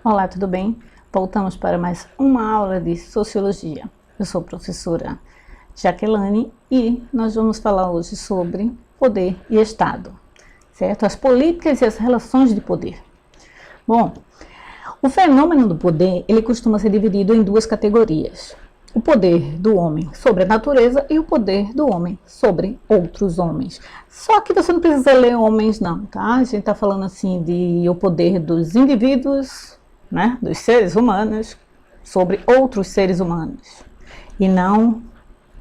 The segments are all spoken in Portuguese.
Olá, tudo bem? Voltamos para mais uma aula de Sociologia. Eu sou a professora Jaqueline e nós vamos falar hoje sobre poder e Estado, certo? As políticas e as relações de poder. Bom, o fenômeno do poder, ele costuma ser dividido em duas categorias. O poder do homem sobre a natureza e o poder do homem sobre outros homens. Só que você não precisa ler homens não, tá? A gente está falando assim de o poder dos indivíduos, né, dos seres humanos sobre outros seres humanos. E não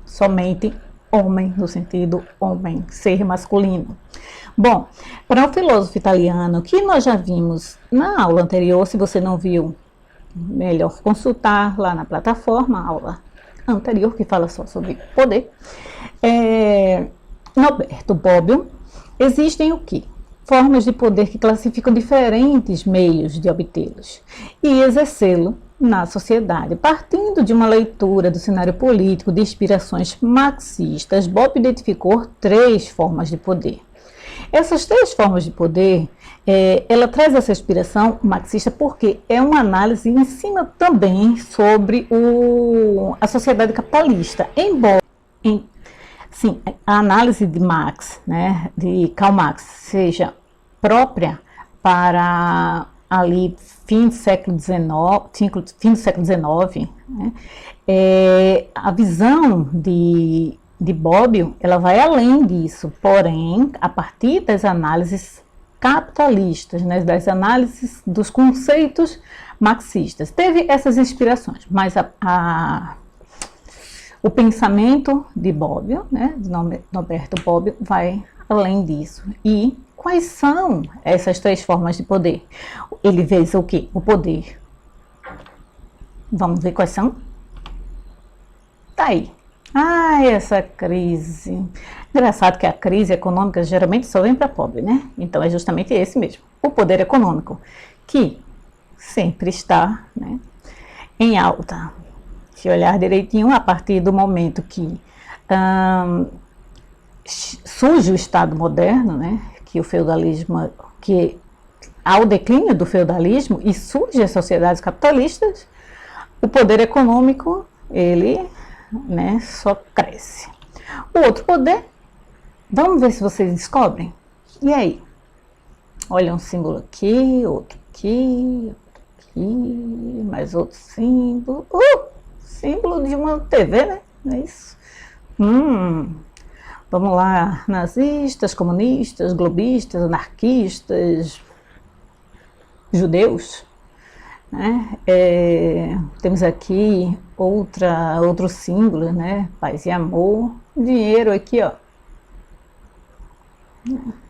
somente homem, no sentido homem, ser masculino. Bom, para o filósofo italiano, que nós já vimos na aula anterior, se você não viu, melhor consultar lá na plataforma, a aula anterior, que fala só sobre poder. Norberto Bobbio, existem o quê? Formas de poder que classificam diferentes meios de obtê-los e exercê-lo na sociedade. Partindo de uma leitura do cenário político de inspirações marxistas, Bobbio identificou três formas de poder. Essas três formas de poder, ela traz essa inspiração marxista porque é uma análise em cima também sobre a sociedade capitalista. Embora sim, a análise de Marx, né, de Karl Marx, seja própria para ali fim do século XIX, né, a visão de Bobbio, ela vai além disso, porém, a partir das análises capitalistas, né, das análises dos conceitos marxistas. Teve essas inspirações, mas o pensamento de Bobbio, né, de Norberto Bobbio, vai além disso. E quais são essas três formas de poder? Ele vê o quê? O poder. Vamos ver quais são? Tá aí. Essa crise. Engraçado que a crise econômica geralmente só vem para pobre, né? Então é justamente esse mesmo. O poder econômico, que sempre está, né, em alta. Se olhar direitinho, a partir do momento que surge o Estado moderno, né, que o feudalismo, que há o declínio do feudalismo e surgem as sociedades capitalistas, o poder econômico, ele, né, só cresce. O outro poder, vamos ver se vocês descobrem. E aí? Olha um símbolo aqui, outro aqui, mais outro símbolo. Símbolo de uma TV, né? Não é isso? Vamos lá, nazistas, comunistas, globistas, anarquistas, judeus, né? Temos aqui outro símbolo, né? Paz e amor, dinheiro aqui, ó.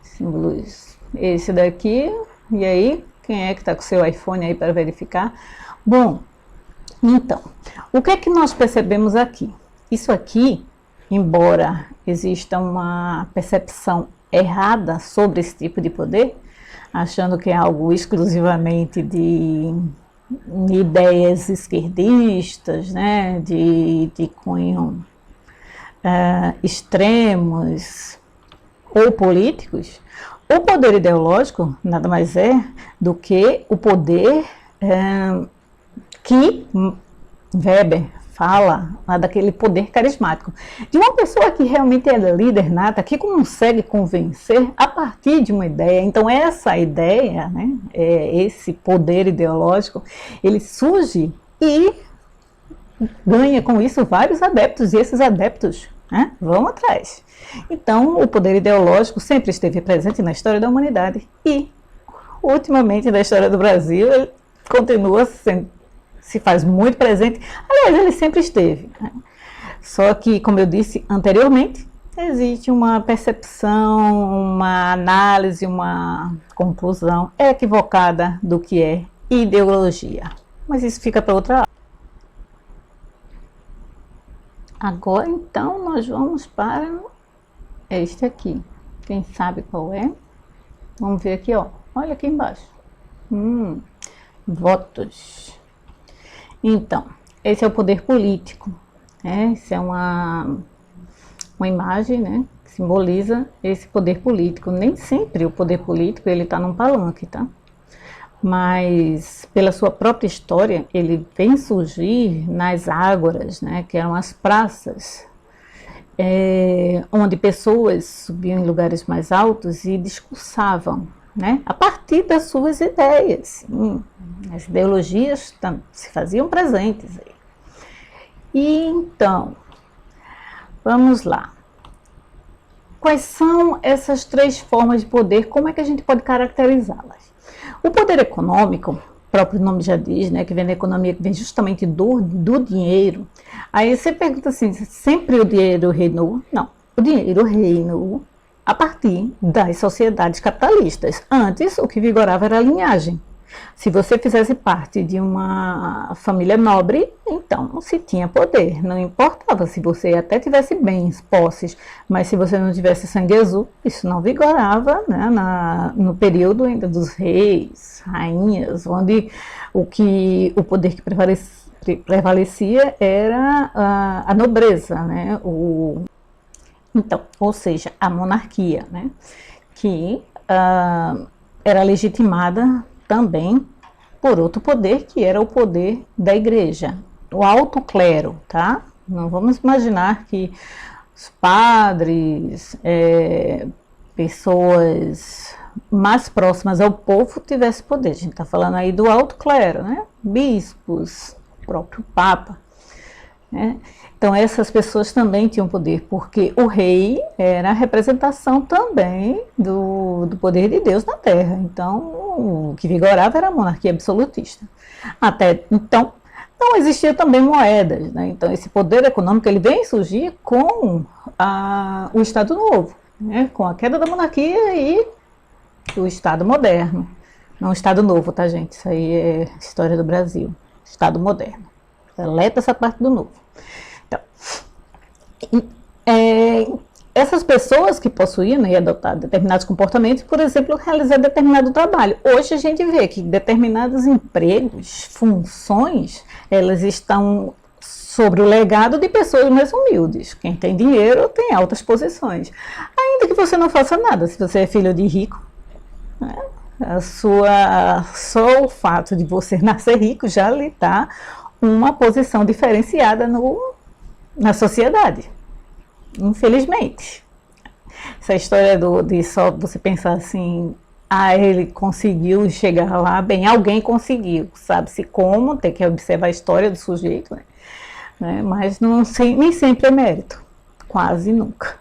Símbolos. Esse daqui, e aí, quem é que está com o seu iPhone aí para verificar? Bom, então, o que é que nós percebemos aqui? Isso aqui, embora exista uma percepção errada sobre esse tipo de poder, achando que é algo exclusivamente de ideias esquerdistas, né, de cunho extremos ou políticos, o poder ideológico nada mais é do que o poder que Weber fala daquele poder carismático, de uma pessoa que realmente é líder nata, que consegue convencer a partir de uma ideia. Então essa ideia, né, esse poder ideológico, ele surge e ganha com isso vários adeptos, e esses adeptos, né, vão atrás. Então o poder ideológico sempre esteve presente na história da humanidade e ultimamente na história do Brasil ele continua se faz muito presente. Aliás, ele sempre esteve, né? Só que, como eu disse anteriormente, existe uma percepção, uma análise, uma conclusão equivocada do que é ideologia. Mas isso fica para outra aula. Agora, então, nós vamos para este aqui. Quem sabe qual é? Vamos ver aqui, ó. Olha aqui embaixo. Votos. Então, esse é o poder político, né? Isso é uma imagem, né, que simboliza esse poder político. Nem sempre o poder político ele está num palanque, tá? mas pela sua própria história, ele vem surgir nas ágoras, né, que eram as praças, onde pessoas subiam em lugares mais altos e discursavam, né, a partir das suas ideias. As ideologias se faziam presentes aí. E então, vamos lá. Quais são essas três formas de poder? Como é que a gente pode caracterizá-las? O poder econômico, o próprio nome já diz, né, que vem da economia, que vem justamente do dinheiro. Aí você pergunta assim, sempre o dinheiro reinou? Não, o dinheiro reinou a partir das sociedades capitalistas. Antes, o que vigorava era a linhagem. Se você fizesse parte de uma família nobre, então se tinha poder. Não importava se você até tivesse bens, posses, mas se você não tivesse sangue azul, isso não vigorava, né, no período ainda dos reis, rainhas, onde o poder que prevalecia era a nobreza, né, então, ou seja, a monarquia, né, que era legitimada também por outro poder, que era o poder da igreja, o alto clero, tá? Não vamos imaginar que os padres, pessoas mais próximas ao povo tivessem poder. A gente está falando aí do alto clero, né? Bispos, o próprio Papa, né? Então essas pessoas também tinham poder, porque o rei era a representação também do poder de Deus na terra. Então o que vigorava era a monarquia absolutista. Até então não existia também moedas, né? Então esse poder econômico ele vem surgir com o Estado Novo, né? Com a queda da monarquia e o Estado moderno. Não o Estado Novo, tá, gente? Isso aí é história do Brasil. Estado moderno. Deleta essa parte do novo. Então, essas pessoas que possuíam e adotaram determinados comportamentos, por exemplo, realizar determinado trabalho. Hoje a gente vê que determinados empregos, funções, elas estão sobre o legado de pessoas mais humildes. Quem tem dinheiro tem altas posições. Ainda que você não faça nada, se você é filho de rico, né, só o fato de você nascer rico já lhe dá uma posição diferenciada na sociedade, infelizmente. Essa história de só você pensar assim, ele conseguiu chegar lá, bem, alguém conseguiu, sabe-se como, tem que observar a história do sujeito, né? Mas nem sempre é mérito, quase nunca.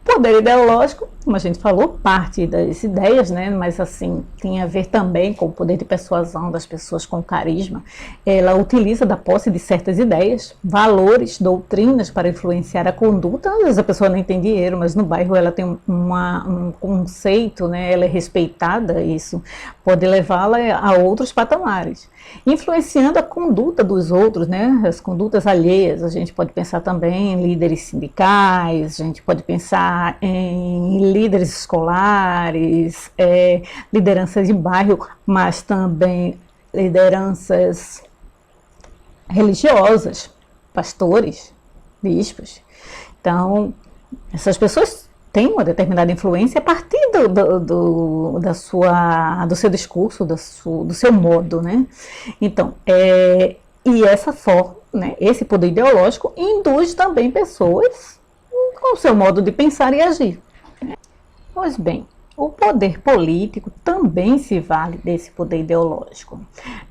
Poder ideológico, como a gente falou, parte das ideias, né? Mas assim, tem a ver também com o poder de persuasão das pessoas com carisma. Ela utiliza da posse de certas ideias, valores, doutrinas para influenciar a conduta. Às vezes a pessoa nem tem dinheiro, mas no bairro ela tem um conceito, né? Ela é respeitada, isso pode levá-la a outros patamares. Influenciando a conduta dos outros, né? As condutas alheias. A gente pode pensar também em líderes sindicais, a gente pode pensar em líderes escolares, lideranças de bairro, mas também lideranças religiosas, pastores, bispos. Então, essas pessoas têm uma determinada influência a partir do seu discurso, do seu modo, né? Então, e essa forma, né, esse poder ideológico induz também pessoas com o seu modo de pensar e agir. Pois bem, o poder político também se vale desse poder ideológico,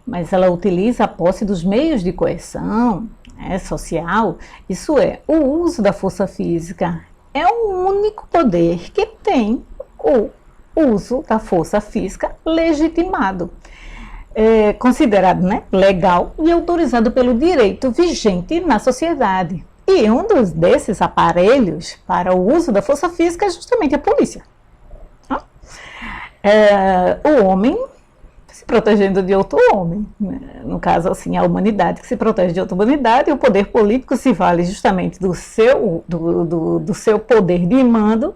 mas ela utiliza a posse dos meios de coerção, né, social, isso é, o uso da força física. É o único poder que tem o uso da força física legitimado, considerado, né, legal e autorizado pelo direito vigente na sociedade. E um desses aparelhos para o uso da força física é justamente a polícia. O homem se protegendo de outro homem, né? No caso, assim, a humanidade que se protege de outra humanidade, e o poder político se vale justamente do seu poder de mando,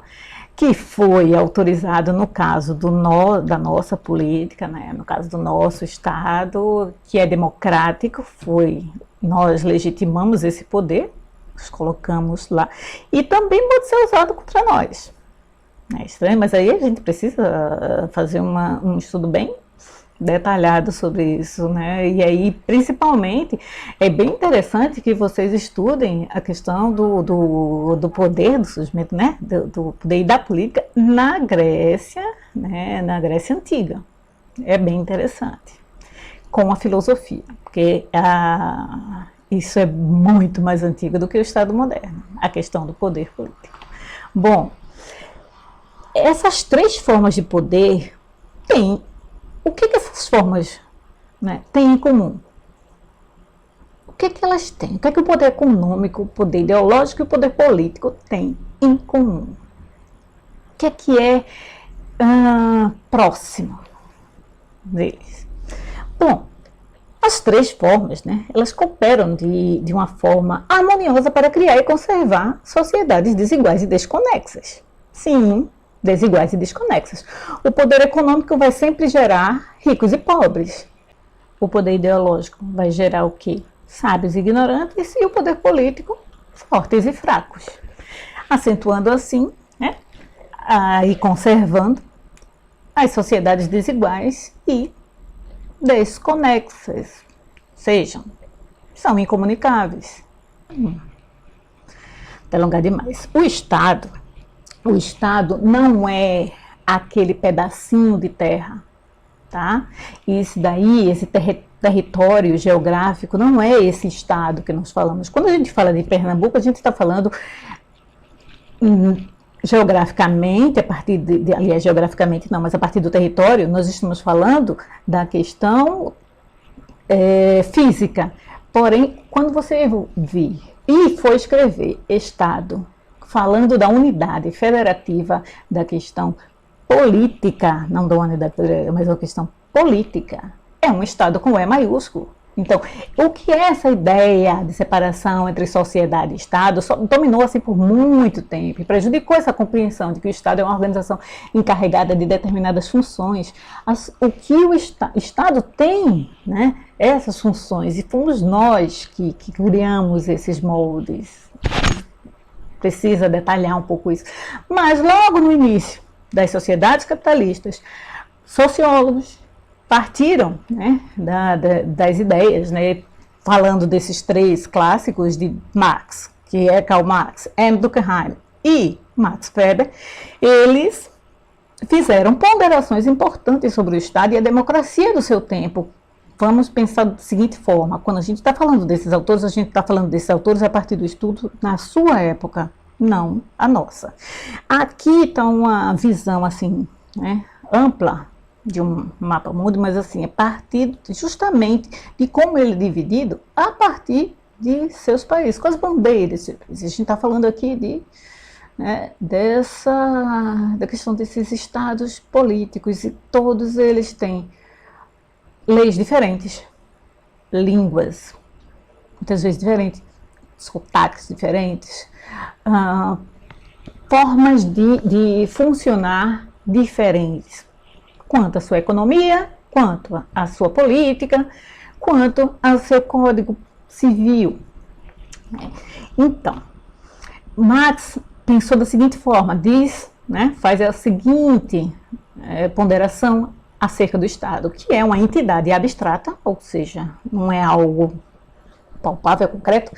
que foi autorizado no caso da nossa política, né? No caso do nosso Estado, que é democrático, nós legitimamos esse poder, nos colocamos lá, e também pode ser usado contra nós. É estranho, mas aí a gente precisa fazer um estudo bem detalhado sobre isso, né? E aí, principalmente, é bem interessante que vocês estudem a questão do poder do surgimento, né? Do poder e da política na Grécia, né? Na Grécia Antiga. É bem interessante. Com a filosofia, porque isso é muito mais antigo do que o Estado moderno, a questão do poder político. Bom, essas três formas de poder têm. O que essas formas, né, têm em comum? O que elas têm? O que o poder econômico, o poder ideológico e o poder político têm em comum? O que é próximo deles? Bom, as três formas, né, elas cooperam de uma forma harmoniosa para criar e conservar sociedades desiguais e desconexas. Sim, desiguais e desconexas. O poder econômico vai sempre gerar ricos e pobres. O poder ideológico vai gerar o quê? Sábios e ignorantes, e o poder político, fortes e fracos. Acentuando assim, né, e conservando as sociedades desiguais e desconexas, são incomunicáveis. Delongar demais. O Estado não é aquele pedacinho de terra, tá? Isso daí, esse território geográfico, não é esse Estado que nós falamos. Quando a gente fala de Pernambuco, a gente está falando geograficamente, aliás, geograficamente não, mas a partir do território, nós estamos falando da questão física. Porém, quando você vir e for escrever Estado, falando da unidade federativa, da questão política, não da unidade federativa, mas da questão política, é um Estado com E maiúsculo. Então, o que é essa ideia de separação entre sociedade e Estado dominou assim por muito tempo e prejudicou essa compreensão de que o Estado é uma organização encarregada de determinadas funções. O que o Estado tem, né, essas funções, e fomos nós que criamos esses moldes. Precisa detalhar um pouco isso. Mas logo no início das sociedades capitalistas, sociólogos partiram, né, das ideias, né, falando desses três clássicos de Marx, que é Karl Marx, M. Durkheim e Max Weber. Eles fizeram ponderações importantes sobre o Estado e a democracia do seu tempo. Vamos pensar da seguinte forma: quando a gente está falando desses autores, a gente está falando desses autores a partir do estudo na sua época, não a nossa. Aqui está uma visão assim, né, ampla de um mapa mundo, mas assim, a partir justamente de como ele é dividido a partir de seus países, com as bandeiras. A gente está falando aqui da questão desses estados políticos, e todos eles têm leis diferentes, línguas muitas vezes diferentes, sotaques diferentes, formas de funcionar diferentes, quanto à sua economia, quanto à sua política, quanto ao seu código civil. Então, Marx pensou da seguinte forma, faz a seguinte ponderação acerca do Estado, que é uma entidade abstrata, ou seja, não é algo palpável, concreto,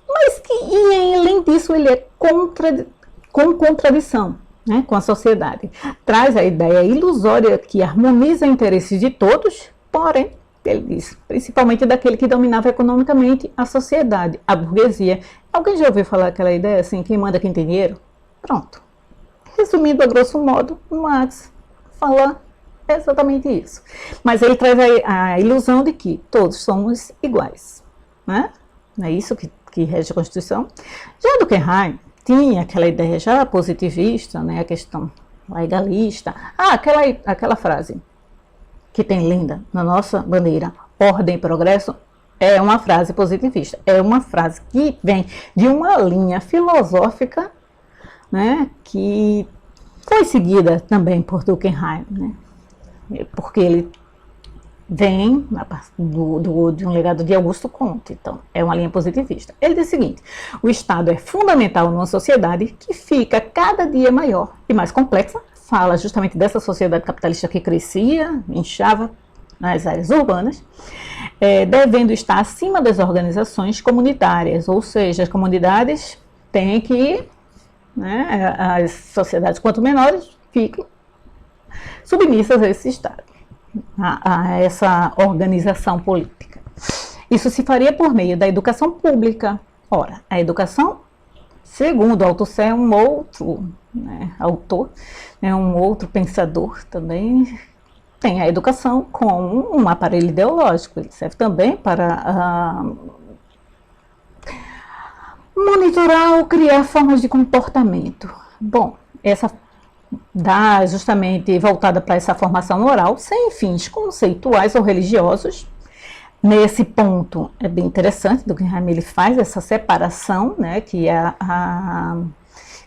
mas que, e além disso, ele é com contradição, né, com a sociedade. Traz a ideia ilusória que harmoniza interesses de todos, porém, ele diz, principalmente daquele que dominava economicamente a sociedade, a burguesia. Alguém já ouviu falar aquela ideia assim, quem manda quem tem dinheiro? Pronto. Resumindo, a grosso modo, Marx fala exatamente isso. Mas ele traz a ilusão de que todos somos iguais, né? Não é isso que rege a Constituição? Já Durkheim tinha aquela ideia já positivista, né, a questão legalista. Aquela frase que tem linda na nossa bandeira, ordem e progresso, é uma frase positivista. É uma frase que vem de uma linha filosófica, né, que foi seguida também por Durkheim, né, porque ele vem de um legado de Augusto Comte, então é uma linha positivista. Ele diz o seguinte: o Estado é fundamental numa sociedade que fica cada dia maior e mais complexa. Fala justamente dessa sociedade capitalista que crescia, inchava, nas áreas urbanas, devendo estar acima das organizações comunitárias, ou seja, as comunidades têm que, né, as sociedades quanto menores fiquem submissas a esse Estado, a essa organização política. Isso se faria por meio da educação pública. Ora, a educação, segundo Althusser, um outro, né, autor, um outro pensador também, tem a educação como um aparelho ideológico. Ele serve também para monitorar ou criar formas de comportamento. Bom, essa dá justamente voltada para essa formação moral, sem fins conceituais ou religiosos. Nesse ponto é bem interessante do que Ramil faz, essa separação, né, que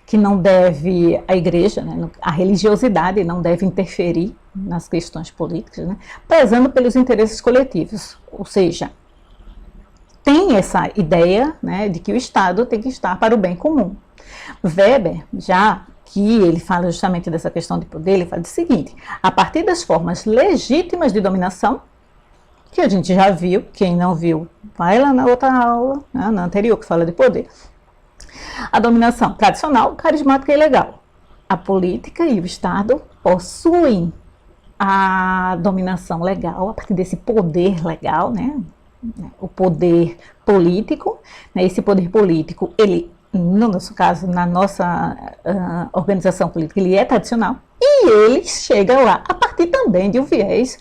que não deve, a igreja, né, a religiosidade não deve interferir nas questões políticas, né, prezando pelos interesses coletivos, ou seja, tem essa ideia, né, de que o Estado tem que estar para o bem comum. Weber, já que ele fala justamente dessa questão de poder, ele fala o seguinte: a partir das formas legítimas de dominação, que a gente já viu, quem não viu, vai lá na outra aula, né, na anterior, que fala de poder. A dominação tradicional, carismática e legal. A política e o Estado possuem a dominação legal, a partir desse poder legal, né, o poder político, né, esse poder político, ele, no nosso caso, na nossa organização política, ele é tradicional, e ele chega lá a partir também de um viés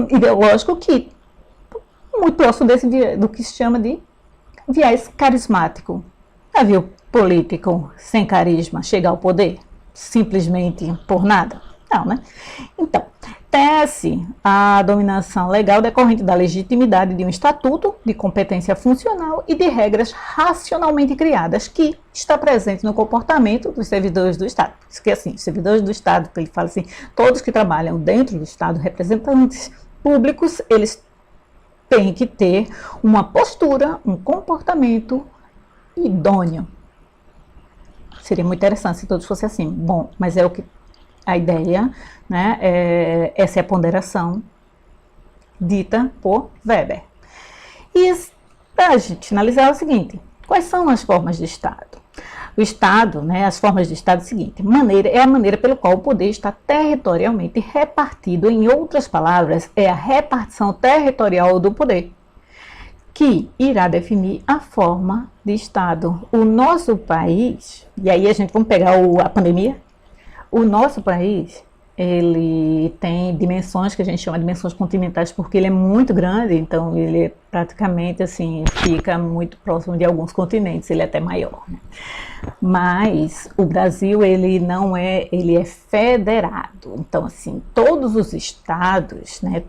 ideológico que muito próximo do que se chama de viés carismático. Já viu político sem carisma chegar ao poder simplesmente por nada? Não, né? Então, tece a dominação legal decorrente da legitimidade de um estatuto de competência funcional e de regras racionalmente criadas que está presente no comportamento dos servidores do Estado. Isso que assim, os servidores do Estado, ele fala assim, todos que trabalham dentro do Estado, representantes públicos, eles têm que ter uma postura, um comportamento idôneo. Seria muito interessante se todos fossem assim. Bom, mas é o que a ideia, né, essa é a ponderação dita por Weber. E para a gente finalizar é o seguinte: quais são as formas de Estado? O Estado, né, as formas de Estado é o seguinte: é a maneira pelo qual o poder está territorialmente repartido. Em outras palavras, é a repartição territorial do poder que irá definir a forma de Estado. O nosso país, e aí a gente vamos pegar a pandemia, o nosso país, ele tem dimensões que a gente chama de dimensões continentais, porque ele é muito grande, então ele é praticamente assim, fica muito próximo de alguns continentes, ele é até maior, né? Mas o Brasil, ele não é, ele é federado, então assim, todos os estados, né,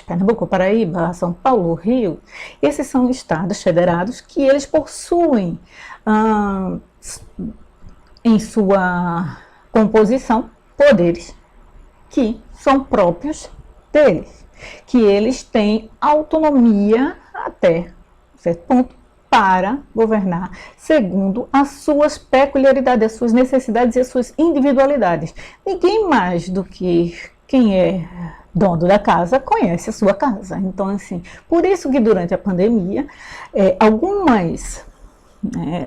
Pernambuco, Paraíba, São Paulo, Rio, esses são estados federados que eles possuem em sua composição poderes que são próprios deles, que eles têm autonomia até certo ponto para governar segundo as suas peculiaridades, as suas necessidades e as suas individualidades. Ninguém mais do que quem é dono da casa conhece a sua casa. Então, assim, por isso que durante a pandemia,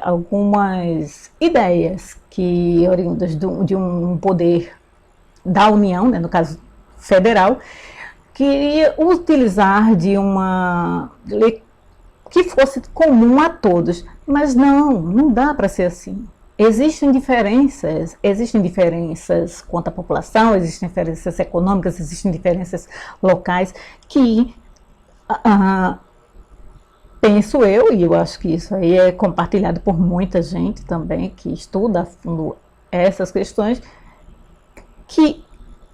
algumas ideias que oriundas de um poder da União, né, no caso federal, queria utilizar de uma lei que fosse comum a todos, mas não dá para ser assim. Existem diferenças quanto à população, existem diferenças econômicas, existem diferenças locais que penso eu, e eu acho que isso aí é compartilhado por muita gente também que estuda a fundo essas questões, que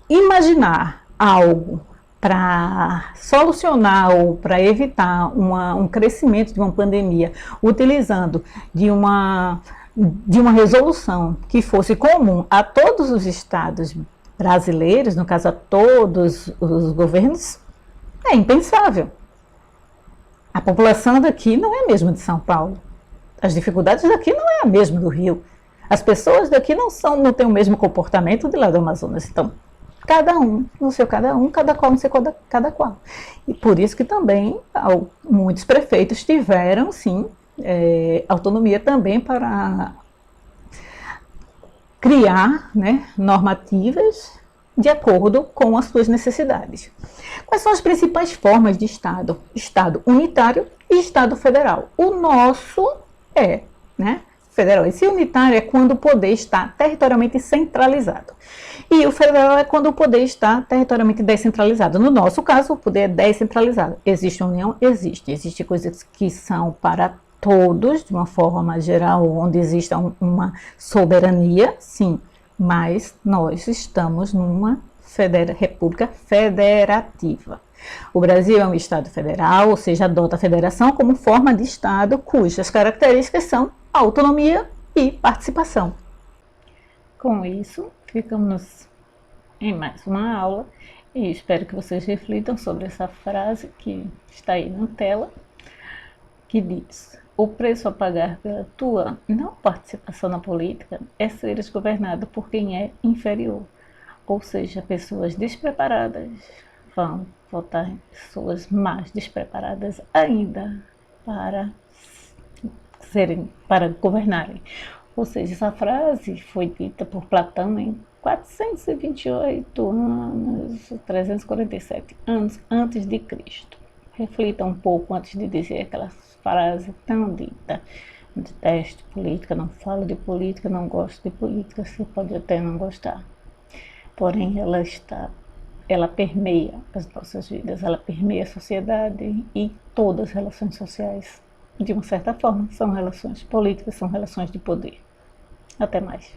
imaginar algo para solucionar ou para evitar um crescimento de uma pandemia, utilizando de uma resolução que fosse comum a todos os estados brasileiros, no caso a todos os governos, é impensável. A população daqui não é a mesma de São Paulo. As dificuldades daqui não é a mesma do Rio. As pessoas daqui não têm o mesmo comportamento de lá do Amazonas. Então, cada um no seu cada um, cada qual no seu cada qual. E por isso que também muitos prefeitos tiveram, sim, autonomia também para criar, né, normativas de acordo com as suas necessidades. Quais são as principais formas de Estado? Estado unitário e Estado federal. O nosso é, né, federal. Esse unitário é quando o poder está territorialmente centralizado. E o federal é quando o poder está territorialmente descentralizado. No nosso caso, o poder é descentralizado. Existe união? Existe. Existem coisas que são para todos, de uma forma geral, onde exista uma soberania, sim. Mas nós estamos numa república federativa. O Brasil é um Estado federal, ou seja, adota a federação como forma de Estado cujas características são autonomia e participação. Com isso, ficamos em mais uma aula e espero que vocês reflitam sobre essa frase que está aí na tela, que diz: o preço a pagar pela tua não participação na política é seres governado por quem é inferior, ou seja, pessoas despreparadas vão votar em pessoas mais despreparadas ainda para governarem. Ou seja, essa frase foi dita por Platão em 428 anos, 347 anos antes de Cristo. Reflita um pouco antes de dizer aquela frase tão dita: detesto política, não falo de política, não gosto de política. Você pode até não gostar, porém ela permeia as nossas vidas, ela permeia a sociedade e todas as relações sociais. De uma certa forma, são relações políticas, são relações de poder. Até mais.